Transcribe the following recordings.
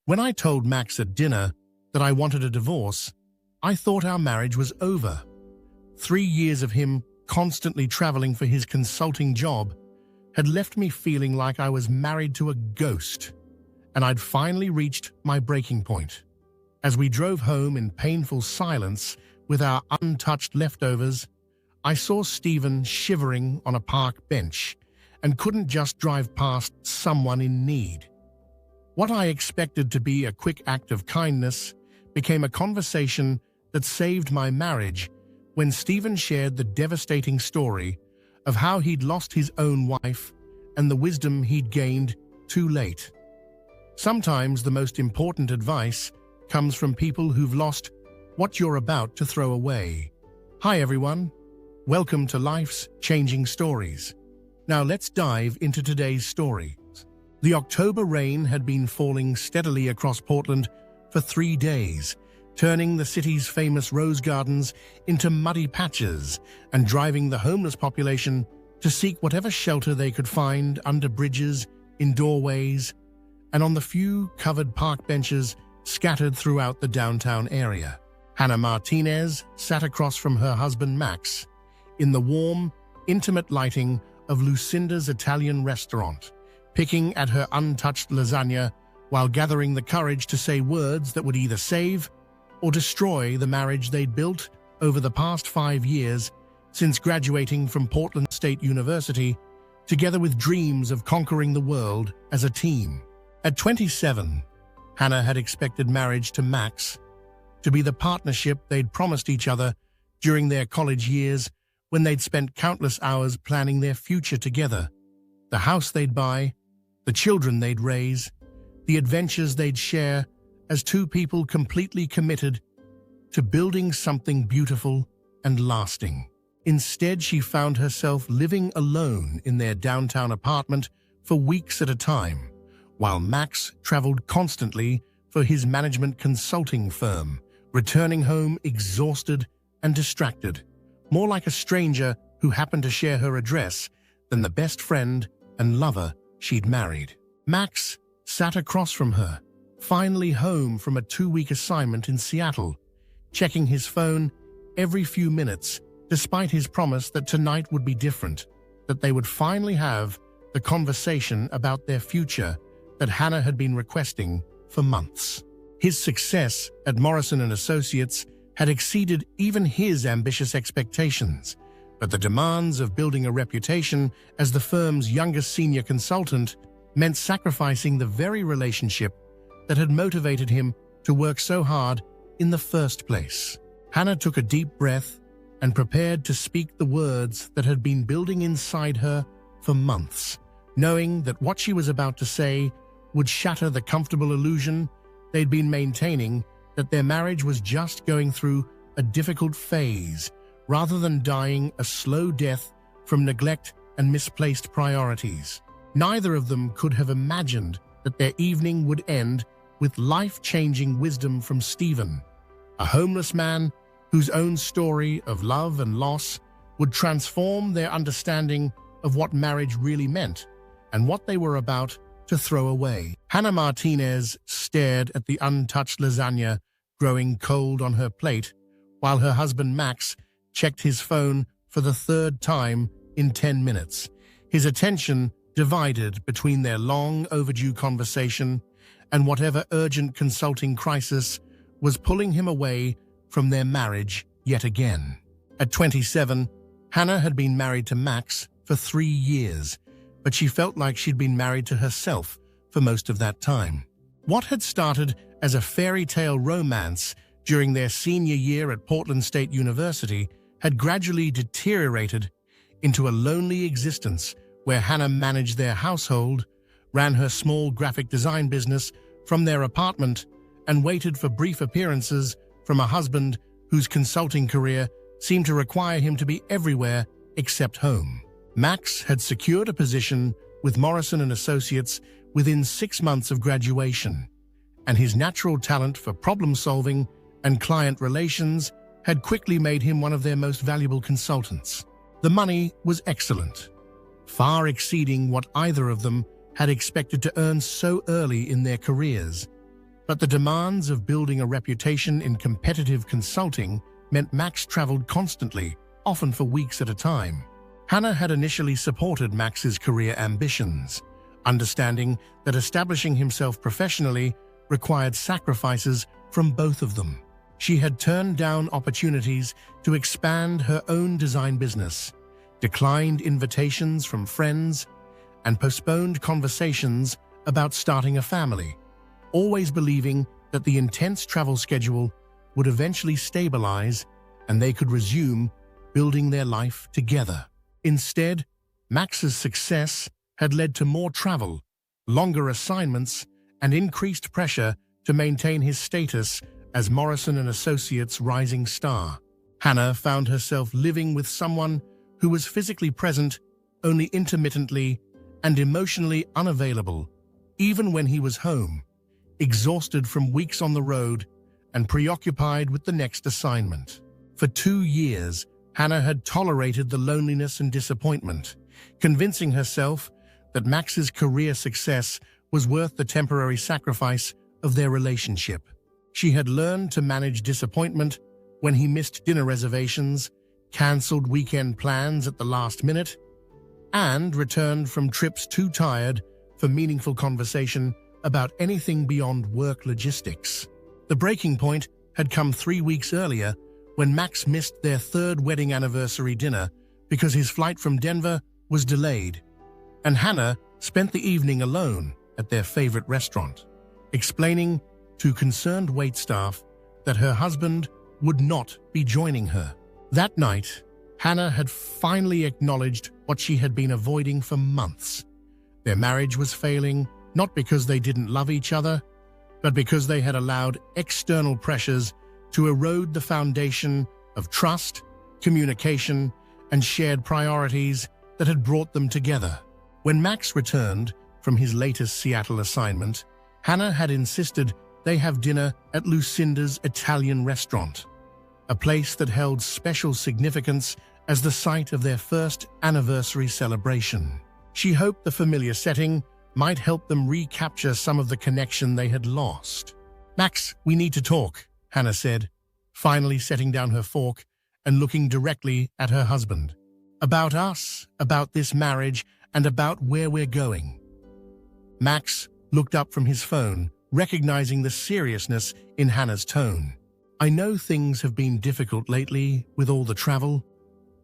When I told Max at dinner that I wanted a divorce, I thought our marriage was over. 3 years of him constantly traveling for his consulting job had left me feeling like I was married to a ghost, and I'd finally reached my breaking point. As we drove home in painful silence with our untouched leftovers, I saw Stephen shivering on a park bench and couldn't just drive past someone in need. What I expected to be a quick act of kindness became a conversation that saved my marriage when Stephen shared the devastating story of how he'd lost his own wife and the wisdom he'd gained too late. Sometimes the most important advice comes from people who've lost what you're about to throw away. Hi everyone, welcome to Life's Changing Stories. Now let's dive into today's story. The October rain had been falling steadily across Portland for 3 days, turning the city's famous rose gardens into muddy patches and driving the homeless population to seek whatever shelter they could find under bridges, in doorways, and on the few covered park benches scattered throughout the downtown area. Hannah Martinez sat across from her husband Max in the warm, intimate lighting of Lucinda's Italian restaurant, picking at her untouched lasagna while gathering the courage to say words that would either save or destroy the marriage they'd built over the past 5 years since graduating from Portland State University, together with dreams of conquering the world as a team. At 27, Hannah had expected marriage to Max to be the partnership they'd promised each other during their college years when they'd spent countless hours planning their future together. The house they'd buy, the children they'd raise, the adventures they'd share as two people completely committed to building something beautiful and lasting. Instead, she found herself living alone in their downtown apartment for weeks at a time, while Max traveled constantly for his management consulting firm, returning home exhausted and distracted, more like a stranger who happened to share her address than the best friend and lover she'd married. Max sat across from her, finally home from a 2-week assignment in Seattle, checking his phone every few minutes, despite his promise that tonight would be different, that they would finally have the conversation about their future that Hannah had been requesting for months. His success at Morrison & Associates had exceeded even his ambitious expectations, but the demands of building a reputation as the firm's youngest senior consultant meant sacrificing the very relationship that had motivated him to work so hard in the first place. Hannah took a deep breath and prepared to speak the words that had been building inside her for months, knowing that what she was about to say would shatter the comfortable illusion they'd been maintaining that their marriage was just going through a difficult phase rather than dying a slow death from neglect and misplaced priorities. Neither of them could have imagined that their evening would end with life-changing wisdom from Stephen, a homeless man whose own story of love and loss would transform their understanding of what marriage really meant and what they were about to throw away. Hannah Martinez stared at the untouched lasagna growing cold on her plate, while her husband Max checked his phone for the 3rd time in 10 minutes, his attention divided between their long overdue conversation and whatever urgent consulting crisis was pulling him away from their marriage yet again. At 27, Hannah had been married to Max for 3 years, but she felt like she'd been married to herself for most of that time. What had started as a fairy tale romance during their senior year at Portland State University had gradually deteriorated into a lonely existence where Hannah managed their household, ran her small graphic design business from their apartment, and waited for brief appearances from a husband whose consulting career seemed to require him to be everywhere except home. Max had secured a position with Morrison & Associates within 6 months of graduation, and his natural talent for problem-solving and client relations had quickly made him one of their most valuable consultants. The money was excellent, far exceeding what either of them had expected to earn so early in their careers, But the demands of building a reputation in competitive consulting meant Max traveled constantly, often for weeks at a time. Hannah had initially supported Max's career ambitions, understanding that establishing himself professionally required sacrifices from both of them. She had turned down opportunities to expand her own design business, declined invitations from friends, and postponed conversations about starting a family, always believing that the intense travel schedule would eventually stabilize and they could resume building their life together. Instead, Max's success had led to more travel, longer assignments, and increased pressure to maintain his status as Morrison & Associates' rising star. Hannah found herself living with someone who was physically present only intermittently and emotionally unavailable, even when he was home, exhausted from weeks on the road and preoccupied with the next assignment. For 2 years, Hannah had tolerated the loneliness and disappointment, convincing herself that Max's career success was worth the temporary sacrifice of their relationship. She had learned to manage disappointment when he missed dinner reservations, cancelled weekend plans at the last minute, and returned from trips too tired for meaningful conversation about anything beyond work logistics. The breaking point had come 3 weeks earlier when Max missed their 3rd wedding anniversary dinner because his flight from Denver was delayed, and Hannah spent the evening alone at their favorite restaurant, explaining to concerned waitstaff that her husband would not be joining her. That night, Hannah had finally acknowledged what she had been avoiding for months. Their marriage was failing, not because they didn't love each other, but because they had allowed external pressures to erode the foundation of trust, communication, and shared priorities that had brought them together. When Max returned from his latest Seattle assignment, Hannah had insisted they have dinner at Lucinda's Italian restaurant, a place that held special significance as the site of their first anniversary celebration. She hoped the familiar setting might help them recapture some of the connection they had lost. "Max, we need to talk," Hannah said, finally setting down her fork and looking directly at her husband. "About us, about this marriage, and about where we're going." Max looked up from his phone, recognizing the seriousness in Hannah's tone. "I know things have been difficult lately with all the travel.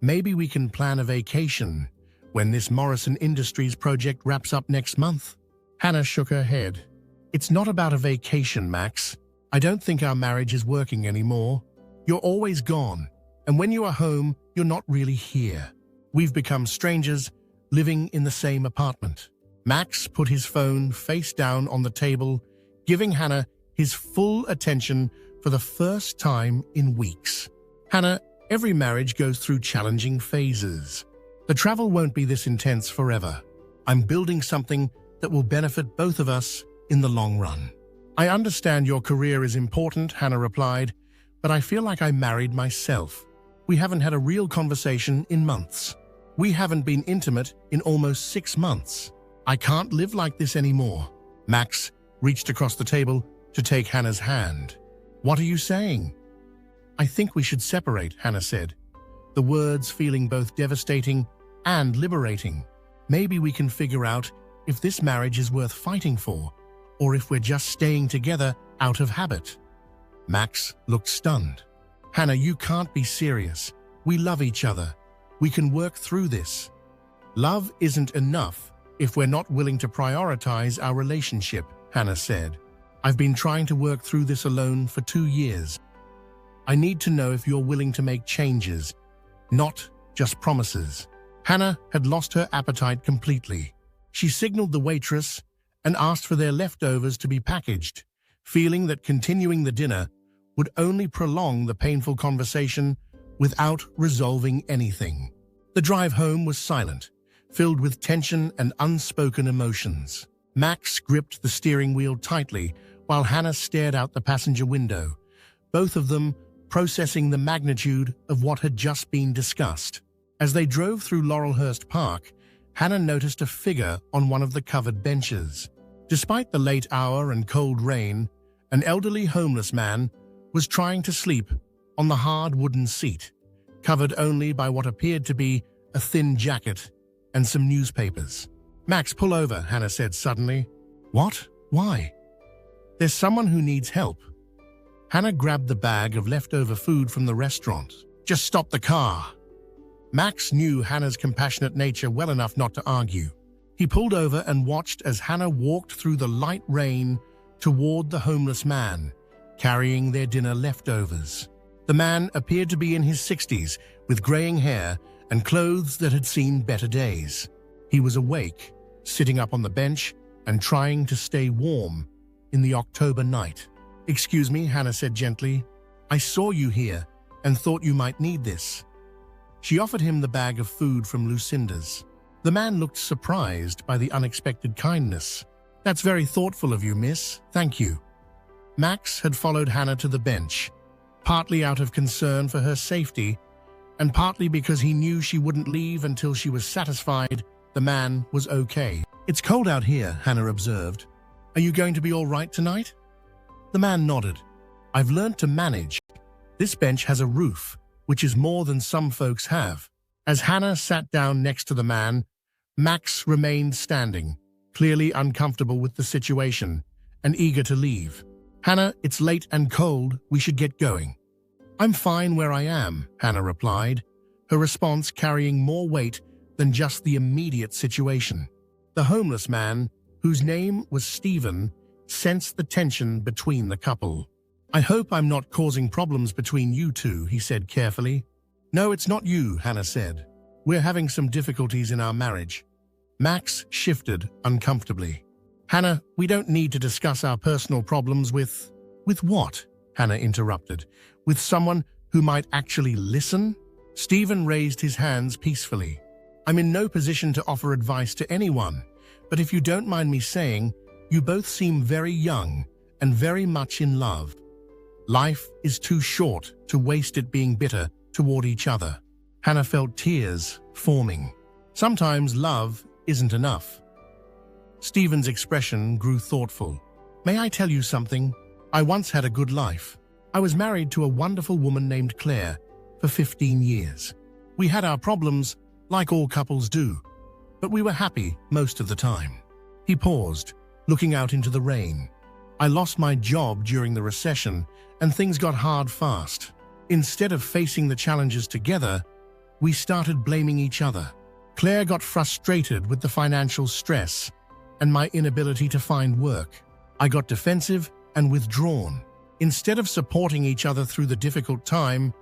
Maybe we can plan a vacation when this Morrison Industries project wraps up next month." Hannah shook her head. "It's not about a vacation, Max. I don't think our marriage is working anymore. You're always gone, and when you are home, you're not really here. We've become strangers, living in the same apartment." Max put his phone face down on the table, giving Hannah his full attention for the first time in weeks. "Hannah, every marriage goes through challenging phases. The travel won't be this intense forever. I'm building something that will benefit both of us in the long run." "I understand your career is important," Hannah replied, "but I feel like I married myself. We haven't had a real conversation in months. We haven't been intimate in almost 6 months. I can't live like this anymore." Max reached across the table to take Hannah's hand. "What are you saying?" "I think we should separate," Hannah said, the words feeling both devastating and liberating. "Maybe we can figure out if this marriage is worth fighting for, or if we're just staying together out of habit." Max looked stunned. "Hannah, you can't be serious. We love each other. We can work through this." "Love isn't enough if we're not willing to prioritize our relationship," Hannah said. "I've been trying to work through this alone for 2 years. I need to know if you're willing to make changes, not just promises." Hannah had lost her appetite completely. She signaled the waitress and asked for their leftovers to be packaged, feeling that continuing the dinner would only prolong the painful conversation without resolving anything. The drive home was silent, filled with tension and unspoken emotions. Max gripped the steering wheel tightly while Hannah stared out the passenger window, both of them processing the magnitude of what had just been discussed. As they drove through Laurelhurst Park, Hannah noticed a figure on one of the covered benches. Despite the late hour and cold rain, An elderly homeless man was trying to sleep on the hard wooden seat, covered only by what appeared to be a thin jacket and some newspapers. "Max, pull over," Hannah said suddenly. "What? Why?" "There's someone who needs help." Hannah grabbed the bag of leftover food from the restaurant. "Just stop the car." Max knew Hannah's compassionate nature well enough not to argue. He pulled over and watched as Hannah walked through the light rain toward the homeless man, carrying their dinner leftovers. The man appeared to be in his 60s, with graying hair and clothes that had seen better days. He was awake, sitting up on the bench and trying to stay warm in the October night. "Excuse me," Hannah said gently. "I saw you here and thought you might need this." She offered him the bag of food from Lucinda's. The man looked surprised by the unexpected kindness. "That's very thoughtful of you, miss. Thank you." Max had followed Hannah to the bench, partly out of concern for her safety, and partly because he knew she wouldn't leave until she was satisfied the man was okay. "It's cold out here," Hannah observed. "Are you going to be all right tonight?" The man nodded. "I've learned to manage. This bench has a roof, which is more than some folks have." As Hannah sat down next to the man, Max remained standing, clearly uncomfortable with the situation and eager to leave. "Hannah, it's late and cold. We should get going." "I'm fine where I am," Hannah replied, her response carrying more weight than just the immediate situation. The homeless man, whose name was Stephen, sensed the tension between the couple. "I hope I'm not causing problems between you two," he said carefully. "No, it's not you," Hannah said. "We're having some difficulties in our marriage." Max shifted uncomfortably. "Hannah, we don't need to discuss our personal problems with..." "With what?" Hannah interrupted. "With someone who might actually listen?" Stephen raised his hands peacefully. "I'm in no position to offer advice to anyone, but if you don't mind me saying, you both seem very young and very much in love. Life is too short to waste it being bitter toward each other." Hannah felt tears forming. Sometimes love isn't enough. Stephen's expression grew thoughtful. "May I tell you something? I once had a good life. I was married to a wonderful woman named Claire for 15 years. We had our problems, like all couples do, but we were happy most of the time." He paused, looking out into the rain. "I lost my job during the recession, and things got hard fast. Instead of facing the challenges together, we started blaming each other. Claire got frustrated with the financial stress and my inability to find work. I got defensive and withdrawn. Instead of supporting each other through the difficult time,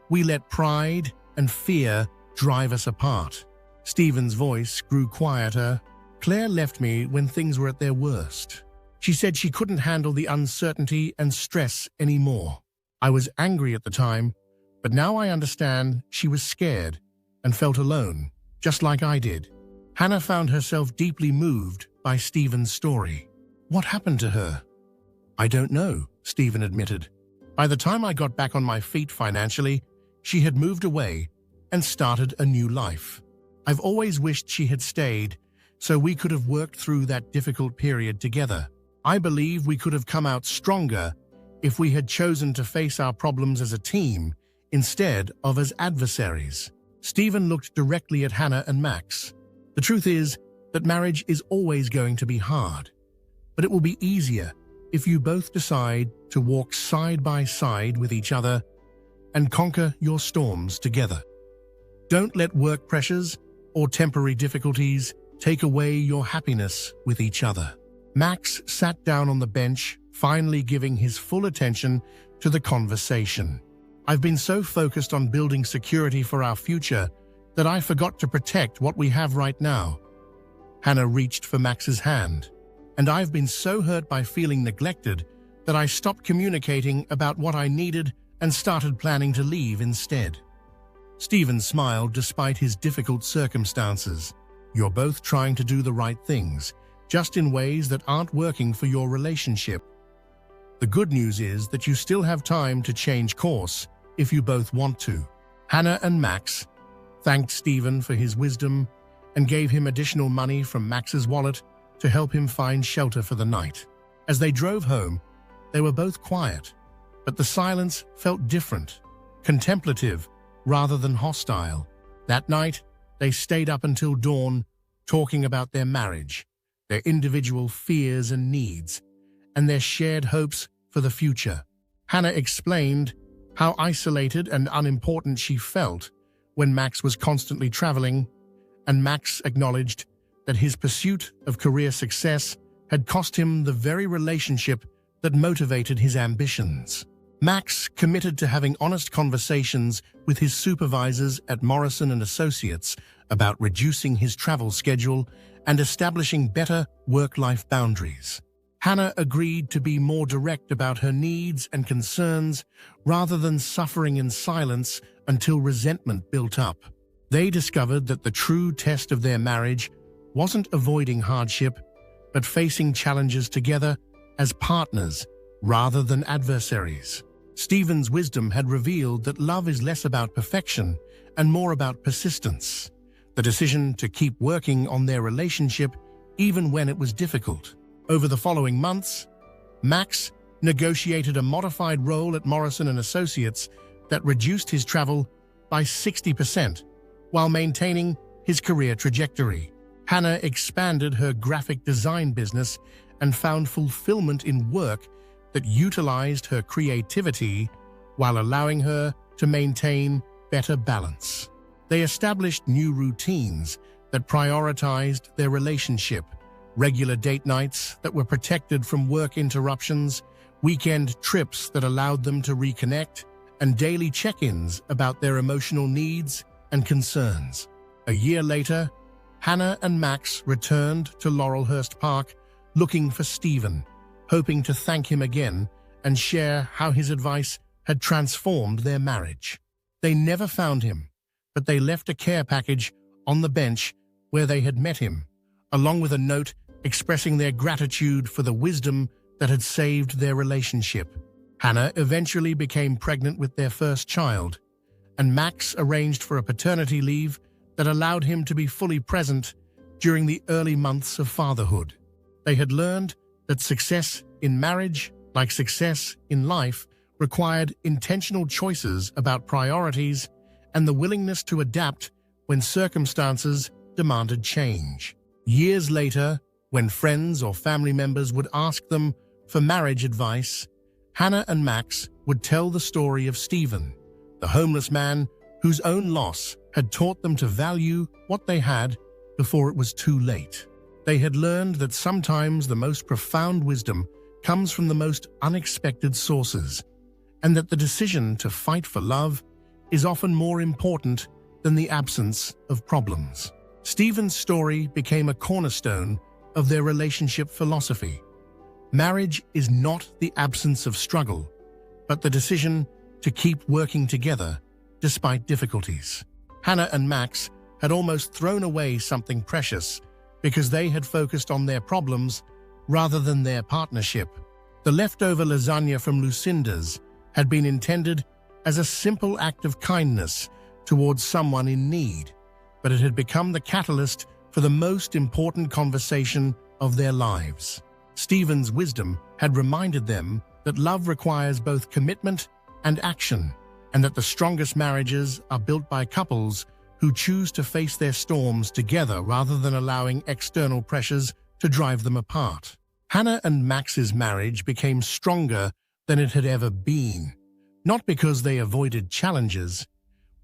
we let pride and fear drive us apart." Stephen's voice grew quieter. "Claire left me when things were at their worst. She said she couldn't handle the uncertainty and stress anymore. I was angry at the time, but now I understand she was scared and felt alone, just like I did." Hannah found herself deeply moved by Stephen's story. "What happened to her?" "I don't know," Stephen admitted. "By the time I got back on my feet financially, she had moved away and started a new life. I've always wished she had stayed, so we could have worked through that difficult period together. I believe we could have come out stronger if we had chosen to face our problems as a team instead of as adversaries." Stephen looked directly at Hannah and Max. "The truth is that marriage is always going to be hard, but it will be easier if you both decide to walk side by side with each other and conquer your storms together. Don't let work pressures or temporary difficulties take away your happiness with each other." Max sat down on the bench, finally giving his full attention to the conversation. "I've been so focused on building security for our future that I forgot to protect what we have right now." Hannah reached for Max's hand. "And I've been so hurt by feeling neglected that I stopped communicating about what I needed and started planning to leave instead." Stephen smiled despite his difficult circumstances. "You're both trying to do the right things, just in ways that aren't working for your relationship. The good news is that you still have time to change course if you both want to." Hannah and Max thanked Stephen for his wisdom and gave him additional money from Max's wallet to help him find shelter for the night. As they drove home, They were both quiet, but the silence felt different, contemplative rather than hostile. That night, they stayed up until dawn, talking about their marriage, their individual fears and needs, and their shared hopes for the future. Hannah explained how isolated and unimportant she felt when Max was constantly traveling, and Max acknowledged that his pursuit of career success had cost him the very relationship that motivated his ambitions. Max committed to having honest conversations with his supervisors at Morrison & Associates about reducing his travel schedule and establishing better work-life boundaries. Hannah agreed to be more direct about her needs and concerns rather than suffering in silence until resentment built up. They discovered that the true test of their marriage wasn't avoiding hardship, but facing challenges together as partners rather than adversaries. Stephen's wisdom had revealed that love is less about perfection and more about persistence, the decision to keep working on their relationship even when it was difficult. Over the following months, Max negotiated a modified role at Morrison & Associates that reduced his travel by 60% while maintaining his career trajectory. Hannah expanded her graphic design business and found fulfillment in work that utilized her creativity while allowing her to maintain better balance. They established new routines that prioritized their relationship, regular date nights that were protected from work interruptions, weekend trips that allowed them to reconnect, and daily check-ins about their emotional needs and concerns. A year later, Hannah and Max returned to Laurelhurst Park looking for Stephen, hoping to thank him again and share how his advice had transformed their marriage. They never found him, but they left a care package on the bench where they had met him, along with a note expressing their gratitude for the wisdom that had saved their relationship. Hannah eventually became pregnant with their first child, and Max arranged for a paternity leave that allowed him to be fully present during the early months of fatherhood. They had learned that success in marriage, like success in life, required intentional choices about priorities and the willingness to adapt when circumstances demanded change. Years later, when friends or family members would ask them for marriage advice, Hannah and Max would tell the story of Stephen, the homeless man whose own loss had taught them to value what they had before it was too late. They had learned that sometimes the most profound wisdom comes from the most unexpected sources, and that the decision to fight for love is often more important than the absence of problems. Stephen's story became a cornerstone of their relationship philosophy. Marriage is not the absence of struggle, but the decision to keep working together despite difficulties. Hannah and Max had almost thrown away something precious because they had focused on their problems rather than their partnership. The leftover lasagna from Lucinda's had been intended as a simple act of kindness towards someone in need, but it had become the catalyst for the most important conversation of their lives. Stephen's wisdom had reminded them that love requires both commitment and action, and that the strongest marriages are built by couples who choose to face their storms together rather than allowing external pressures to drive them apart. Hannah and Max's marriage became stronger than it had ever been, not because they avoided challenges,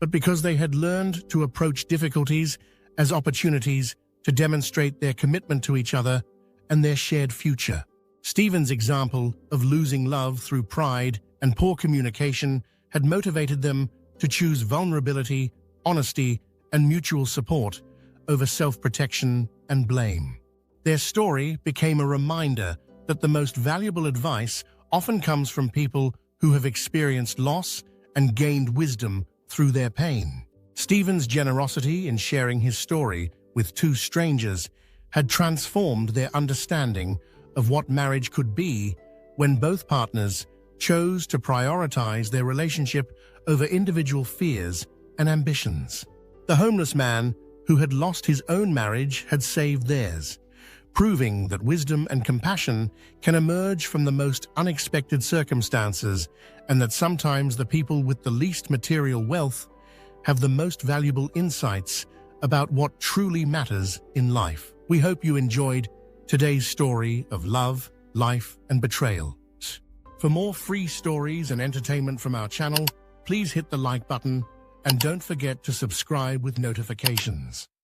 but because they had learned to approach difficulties as opportunities to demonstrate their commitment to each other and their shared future. Stephen's example of losing love through pride and poor communication had motivated them to choose vulnerability, honesty, and mutual support over self-protection and blame. Their story became a reminder that the most valuable advice often comes from people who have experienced loss and gained wisdom through their pain. Stephen's generosity in sharing his story with two strangers had transformed their understanding of what marriage could be when both partners chose to prioritize their relationship over individual fears and ambitions. The homeless man who had lost his own marriage had saved theirs, proving that wisdom and compassion can emerge from the most unexpected circumstances, and that sometimes the people with the least material wealth have the most valuable insights about what truly matters in life. We hope you enjoyed today's story of love, life, and betrayal. For more free stories and entertainment from our channel, please hit the like button and don't forget to subscribe with notifications.